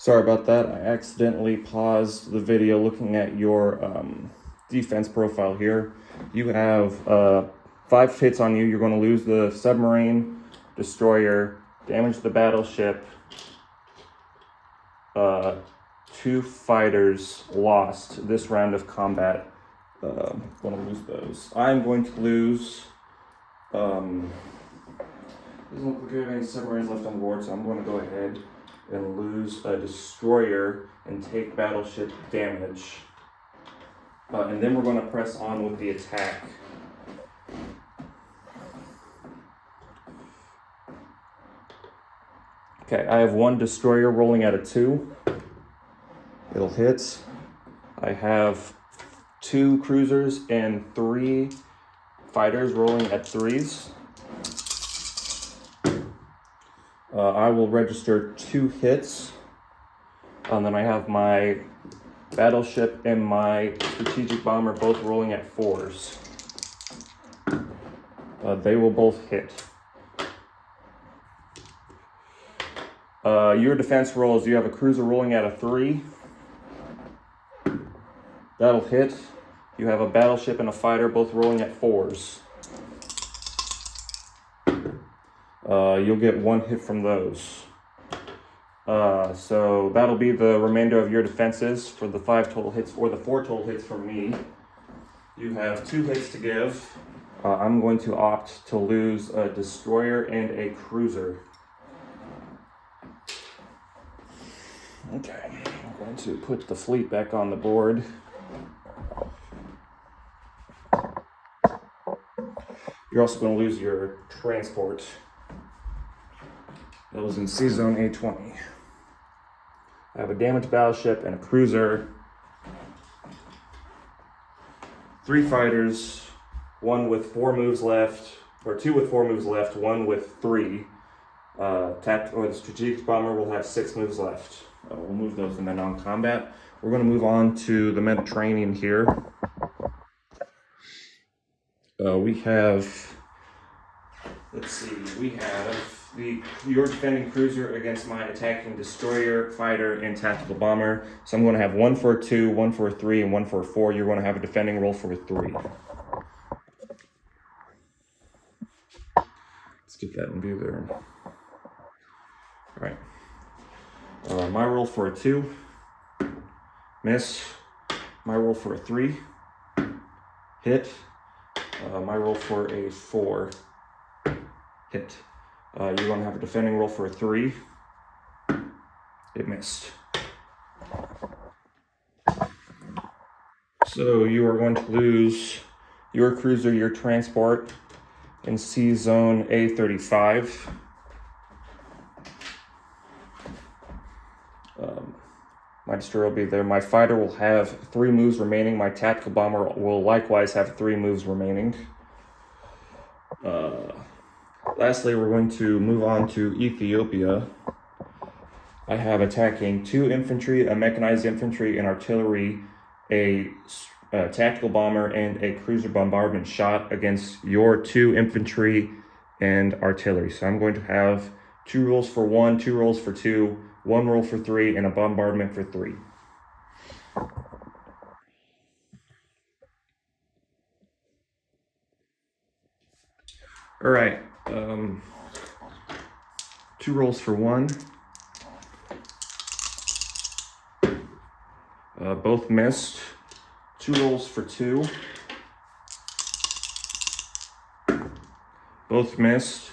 Sorry about that. I accidentally paused the video looking at your defense profile here. You have 5 hits on you. You're going to lose the submarine, destroyer, damage the battleship, 2 fighters lost this round of combat. Going to lose those. I'm going to lose. Doesn't look like we have any submarines left on board, so I'm going to go ahead and lose a destroyer and take battleship damage. And then we're going to press on with the attack. Okay, I have 1 destroyer rolling at a 2. It'll hit. I have 2 cruisers and 3 fighters rolling at 3s. I will register 2 hits. And then I have my battleship and my strategic bomber both rolling at 4s. They will both hit. Your defense rolls, you have a cruiser rolling at a 3. That'll hit. You have a battleship and a fighter both rolling at 4s. You'll get 1 hit from those. So that'll be the remainder of your defenses for the 5 total hits, or the 4 total hits from me. You have 2 hits to give. I'm going to opt to lose a destroyer and a cruiser. Okay, I'm going to put the fleet back on the board. You're also going to lose your transport. That was in Sea Zone A20. I have a damaged battleship and a cruiser. 3 fighters, 1 with 4 moves left, or 2 with 4 moves left, 1 with 3. The strategic bomber will have 6 moves left. We'll move those in the non-combat. We're going to move on to the Mediterranean here. We have your defending cruiser against my attacking destroyer, fighter, and tactical bomber. So I'm going to have 1 for a 2, 1 for a 3, and 1 for a 4. You're going to have a defending roll for a 3. Let's get that in view there. All right. My roll for a 2, miss. My roll for a 3, hit. My roll for a 4, hit. You're going to have a defending roll for a 3. It missed. So you are going to lose your cruiser, your transport in Sea Zone A35. My destroyer will be there. My fighter will have 3 moves remaining. My tactical bomber will likewise have 3 moves remaining. Lastly, we're going to move on to Ethiopia. I have attacking 2 infantry, a mechanized infantry, and artillery, a tactical bomber, and a cruiser bombardment shot against your 2 infantry and artillery. So I'm going to have 2 rolls for 1, 2 rolls for 2, 1 roll for 3, and a bombardment for 3. All right. 2 rolls for 1. Both missed. 2 rolls for 2. Both missed.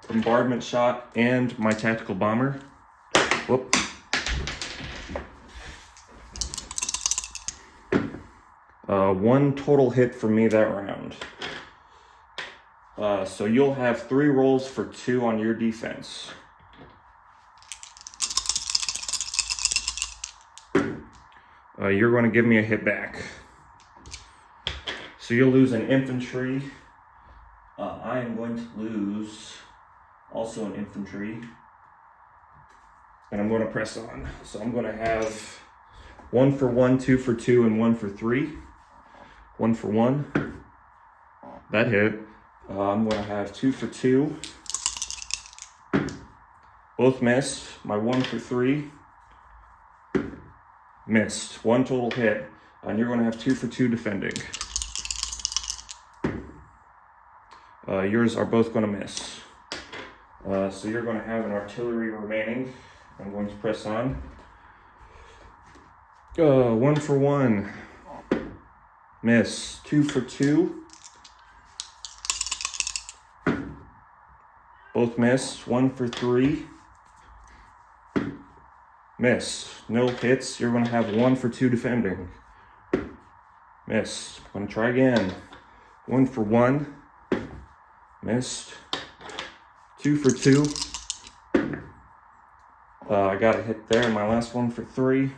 Bombardment shot and my tactical bomber. Whoop. One total hit for me that round. So you'll have 3 rolls for 2 on your defense. You're going to give me a hit back. So you'll lose an infantry. I am going to lose also an infantry. And I'm going to press on. So I'm going to have 1 for 1, 2 for 2, and 1 for 3. 1 for 1. That hit. I'm going to have 2 for 2. Both missed. My 1 for 3. Missed. One total hit. And you're going to have 2 for 2 defending. Yours are both going to miss. So you're going to have an artillery remaining. I'm going to press on. 1 for 1. Miss. 2 for 2. Both miss. 1 for 3. Miss. No hits. You're going to have 1 for 2 defending. Miss. I'm going to try again. 1 for 1. Missed. 2 for 2. I got a hit there. My last 1 for 3.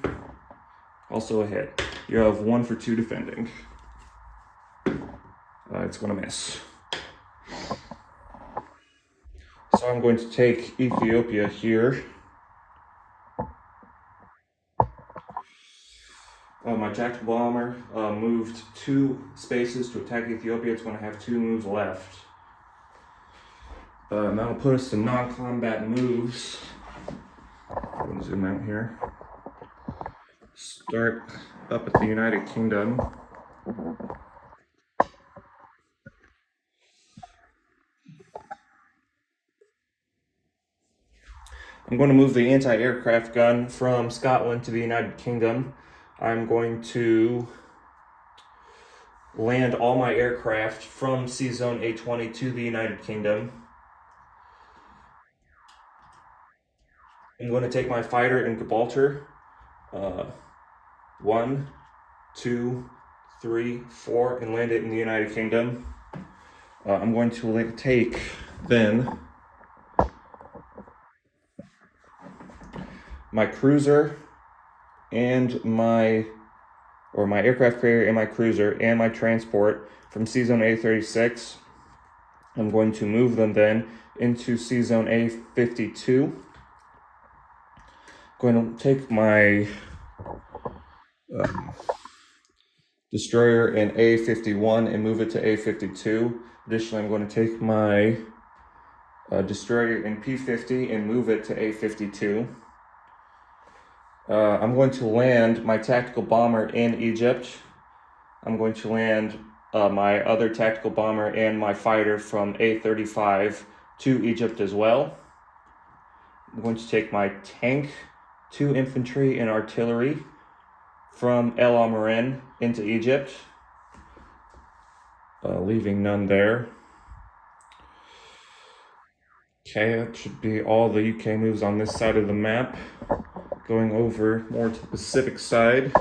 Also a hit. You have 1 for 2 defending. It's going to miss. So I'm going to take Ethiopia here. My tactical bomber moved 2 spaces to attack Ethiopia. It's going to have 2 moves left. That'll put us to non-combat moves. I'm going to zoom out here. Start up at the United Kingdom. I'm going to move the anti-aircraft gun from Scotland to the United Kingdom. I'm going to land all my aircraft from Sea Zone A20 to the United Kingdom. I'm going to take my fighter in Gibraltar. 1, 2, 3, 4, and land it in the United Kingdom. I'm going to take then my cruiser and my aircraft carrier and my cruiser and my transport from Sea Zone A36. I'm going to move them then into Sea Zone A52. I'm going to take my destroyer in A51 and move it to A52. Additionally, I'm going to take my destroyer in P50 and move it to A52. I'm going to land my tactical bomber in Egypt. I'm going to land my other tactical bomber and my fighter from A35 to Egypt as well. I'm going to take my tank, 2 infantry, and artillery from El Amarin into Egypt, leaving none there. Okay, that should be all the UK moves on this side of the map. Going over more to the Pacific side.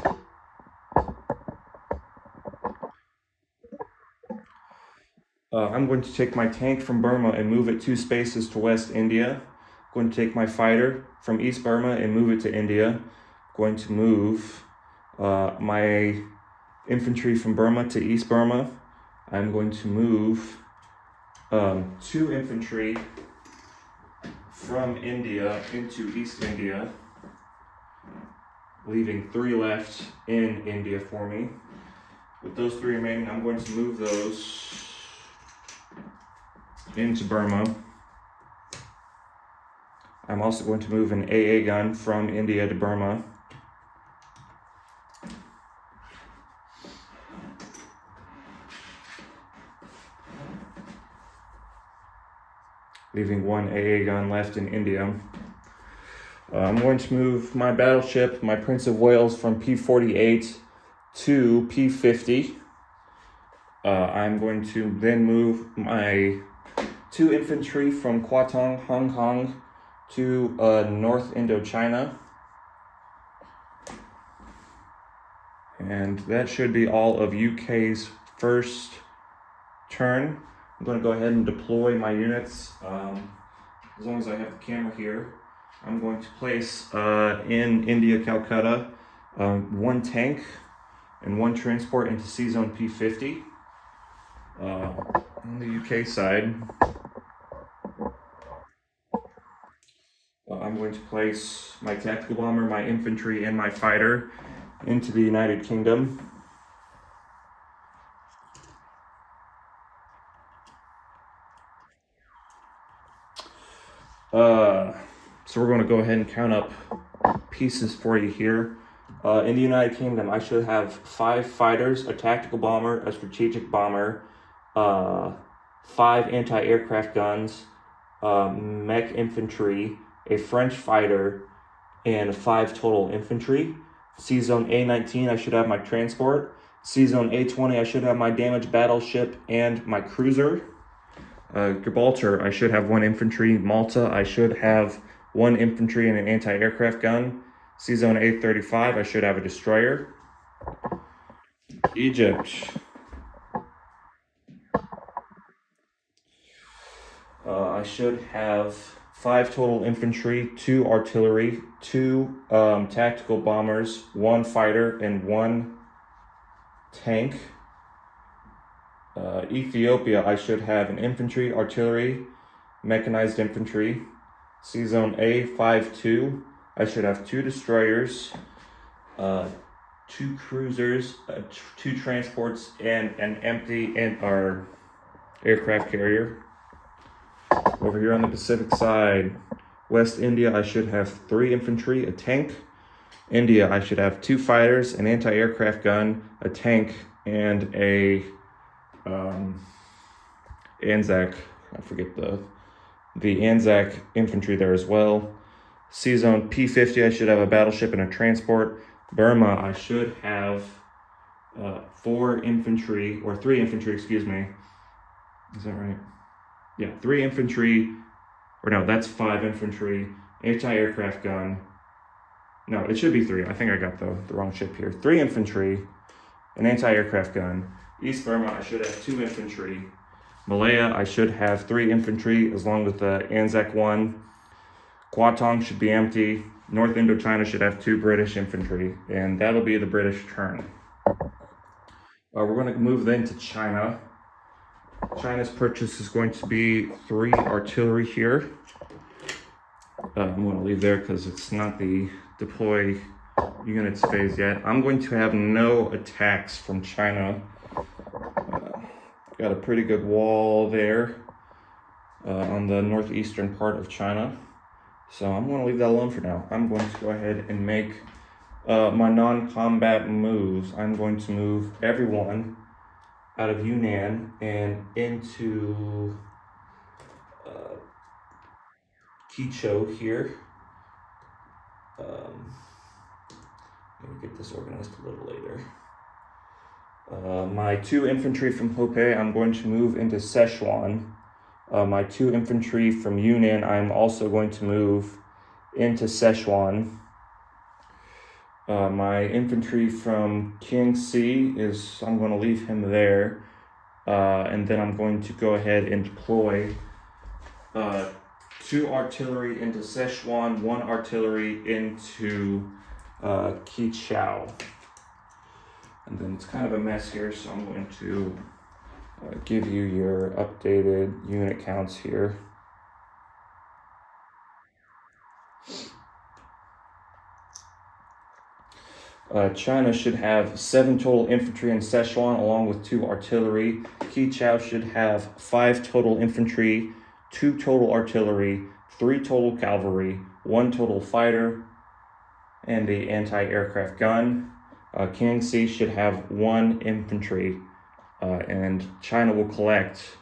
I'm going to take my tank from Burma and move it 2 spaces to West India. I'm going to take my fighter from East Burma and move it to India. I'm going to move my infantry from Burma to East Burma. I'm going to move 2 infantry from India into East India, leaving 3 left in India for me. With those 3 remaining, I'm going to move those into Burma. I'm also going to move an AA gun from India to Burma. Leaving 1 AA gun left in India. I'm going to move my battleship, my Prince of Wales, from P48 to P50. I'm going to then move my 2 infantry from Kwatong, Hong Kong, to North Indochina. And that should be all of UK's first turn. I'm going to go ahead and deploy my units. As long as I have the camera here, I'm going to place in India, Calcutta, 1 tank and 1 transport into Sea Zone P50. On the UK side, I'm going to place my tactical bomber, my infantry, and my fighter into the United Kingdom. So we're going to go ahead and count up pieces for you here. In the United Kingdom, I should have 5 fighters, a tactical bomber, a strategic bomber, 5 anti-aircraft guns, mech infantry, a French fighter, and 5 total infantry. C-Zone A19, I should have my transport. C-Zone A20, I should have my damaged battleship and my cruiser. Gibraltar, I should have 1 infantry. Malta, I should have 1 infantry and an anti-aircraft gun. C-Zone A35, I should have a destroyer. Egypt. I should have 5 total infantry, 2 artillery, 2 tactical bombers, 1 fighter, and 1 tank. Ethiopia, I should have an infantry, artillery, mechanized infantry. C-Zone A52, I should have 2 destroyers, 2 cruisers, 2 transports, and an empty our aircraft carrier. Over here on the Pacific side, West India, I should have 3 infantry, a tank. India, I should have 2 fighters, an anti-aircraft gun, a tank, and a Anzac. I forget the Anzac infantry there as well. C-Zone P50, I should have a battleship and a transport. Burma, I should have 4 infantry, or 3 infantry, excuse me. Is that right? Yeah, 3 infantry, or no, that's 5 infantry, anti-aircraft gun. No, it should be 3. I think I got the wrong ship here. 3 infantry, an anti-aircraft gun. East Burma, I should have 2 infantry. Malaya, I should have 3 infantry, as long as the Anzac 1. Kwatong should be empty. North Indochina should have 2 British infantry, and that'll be the British turn. We're going to move then to China. China's purchase is going to be 3 artillery here. I'm going to leave there because it's not the deploy units phase yet. I'm going to have no attacks from China. Got a pretty good wall there on the northeastern part of China. So I'm going to leave that alone for now. I'm going to go ahead and make my non-combat moves. I'm going to move everyone out of Yunnan and into Qichou here. Let me get this organized a little later. My 2 infantry from Hopei, I'm going to move into Sichuan. My 2 infantry from Yunnan, I'm also going to move into Sichuan. My infantry from Jiangxi I'm going to leave him there. And then I'm going to go ahead and deploy 2 artillery into Sichuan, 1 artillery into Qichou. And then it's kind of a mess here, so I'm going to give you your updated unit counts here. China should have 7 total infantry in Sichuan along with 2 artillery. Qichou should have 5 total infantry, 2 total artillery, 3 total cavalry, 1 total fighter, and the anti-aircraft gun. Jiangxi should have 1 infantry, and China will collect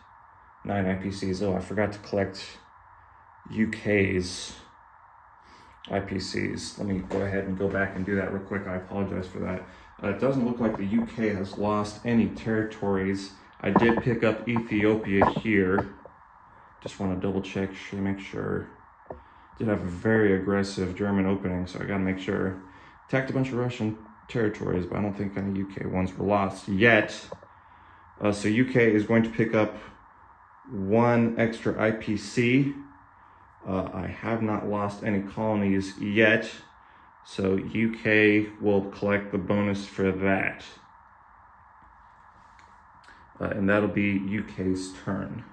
9 IPCs. Oh, I forgot to collect UK's IPCs. Let me go ahead and go back and do that real quick. I apologize for that. It doesn't look like the UK has lost any territories. I did pick up Ethiopia here. Just want to double check, make sure. Did have a very aggressive German opening, so I gotta make sure. Attacked a bunch of Russian territories, but I don't think any UK ones were lost yet. So UK is going to pick up 1 extra IPC. I have not lost any colonies yet, so UK will collect the bonus for that. And that'll be UK's turn.